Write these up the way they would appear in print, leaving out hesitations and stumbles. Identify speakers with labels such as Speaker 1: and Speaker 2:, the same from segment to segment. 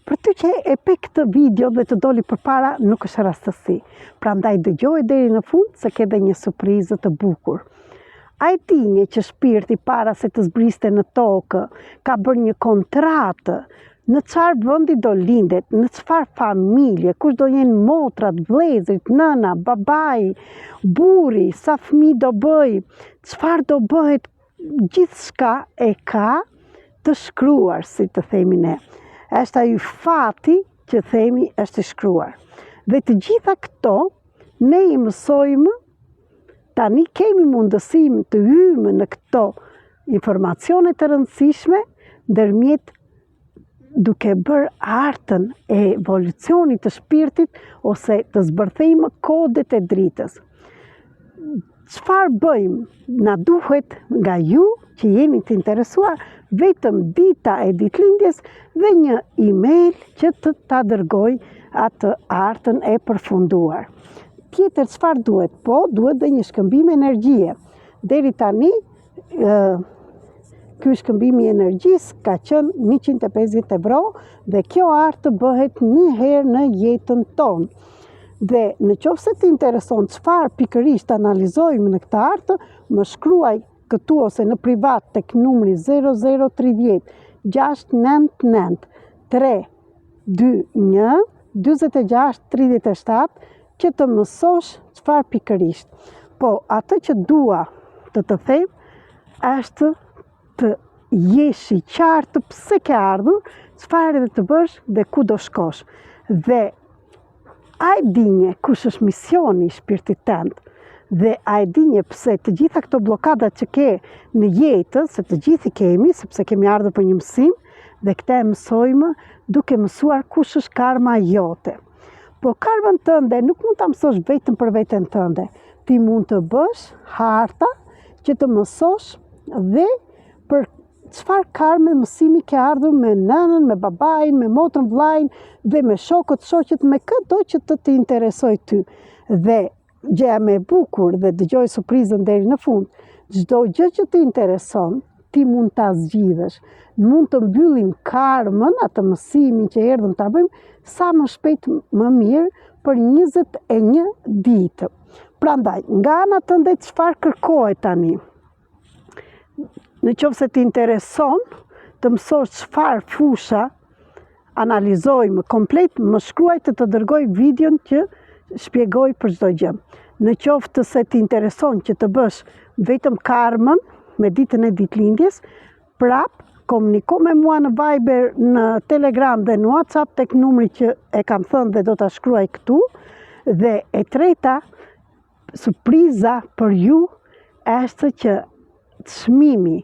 Speaker 1: për ty që e pe këtë video dhe të doli përpara nuk është rastësi. Prandaj dëgjoj deri në fund se ke dhe një surprizë të bukur. A e dinje që shpirti para se të zbriste në tokë ka bërë një kontratë në çfarë vendi do lindet, në çfarë familje, kush do jenë motrat, vëllezërit, nëna, babai, burri, sa fëmijë do bëj, çfarë do bëhet, gjithçka e ka të shkruar, si të themi ne. Është ai fati që themi është i shkruar. Dhe të gjitha këto ne i mësojmë. Tani kemi mundësim të hymë në këto informacione të rëndësishme ndërmjet duke bërë artën e evolucionit të shpirtit ose të zbërthejmë kodet e dritës. Çfarë bëjmë? Na duhet nga ju që jeni të interesuar vetëm dita e ditëlindjes dhe një email që të ta dërgoj atë artën e përfunduar. Tjetër çfarë duhet? Po, duhet dhe një shkëmbim energjie. Deri tani, ky shkëmbim i energjisë ka qenë 150 euro dhe kjo artë bëhet një herë në jetën tonë. Dhe në qoftë se të intereson çfarë pikërisht analizojmë në këtë artë, më shkruaj këtu ose në privat tek numri 0030 699 321 46 37 që të mësosh çfarë pikërisht. Po, atë që dua të të them është të jesh i qartë pse ke ardhur, çfarë edhe të bësh dhe ku do shkosh. Dhe a e dinje kush është misioni i shpirtit tënd? Dhe a e dinje pse të gjitha këto blokadat që ke në jetë, se të gjithi kemi, sepse kemi ardhur për një mësim, dhe këta e mësojmë duke mësuar kush është karma jote. Po karmën tënde nuk mund ta mësosh vetëm për veten tënde. Ti mund të bësh harta që të mësosh dhe për çfarë karme mësimi ke ardhur me nënën, me babain, me motrën, vllajin dhe me shokët, shoqet, me këto që të interesoj ty. Dhe gjëja më e bukur dhe dëgjoj surprizën deri në fund. Çdo gjë që të intereson, ti mund ta zgjidhësh. Mund të mbyllim karmën, atë mësimin që erdhëm ta bëjmë, sa më shpejt më mirë për 21 ditë. Prandaj, nga ana tënde çfarë kërkohet tani? Në qoftë se të intereson të mësosh çfarë fusha analizojmë komplet, më shkruaj të dërgoj videon që shpjegoj për çdo gjë. Në qoftë se të intereson që të bësh vetëm karmën me ditën e ditëlindjes, prap komuniko me mua në Viber, në Telegram dhe në WhatsApp tek numri që e kam thënë dhe do ta shkruaj këtu. Dhe e treta, surpriza për ju është që çmimi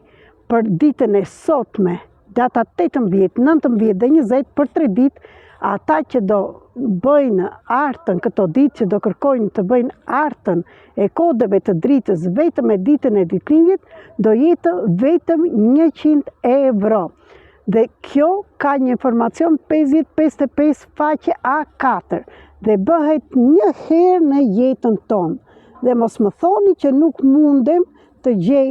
Speaker 1: për ditën e sotme, data 18, 19 dhe 20 për 3 ditë, ata që do bëjnë artën këto ditë, që do kërkojnë të bëjnë artën e kodeve të dritës vetëm e ditën e ditëlindjes, do jetë vetëm 100 euro. Dhe kjo ka një informacion 50-55 faqe A4 dhe bëhet një herë në jetën tonë. Dhe mos më thoni që nuk mundem të gjej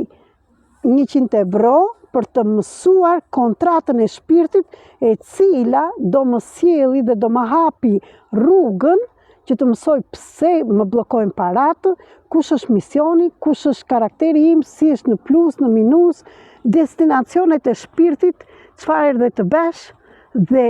Speaker 1: 100 euro për të mësuar kontratën e shpirtit e cila do më sjelli dhe do më hapi rrugën që të mësoj pse më blokojnë paratë, kush është misioni, kush është karakteri im, si është në plus, në minus, destinacionet e shpirtit, çfarë erdhe të besh dhe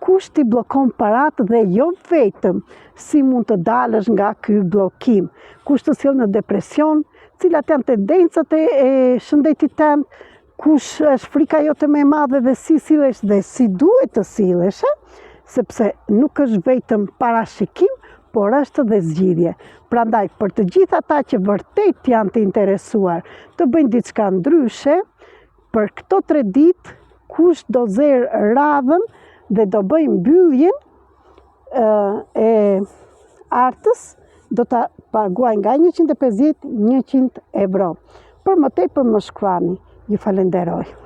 Speaker 1: kush t'i blokon paratë dhe jo vetëm si mund të dalësh nga ky blokim, kush të sjell në depresion, cilat janë tendencat e shëndetit tënd, kush është frika jote më e madhe dhe si sillesh dhe si duhet të sillesh, sepse nuk është vetëm parashikim, por është dhe zgjidhje. Prandaj, për të gjithë ata që vërtet janë të interesuar të bëjnë diçka ndryshe, për këto 3 ditë, kush do zerë radhën dhe do bëjnë mbylljen e artës, do ta paguaj nga 150 100 euro. Për më tepër më shkruani. Ju falenderoj.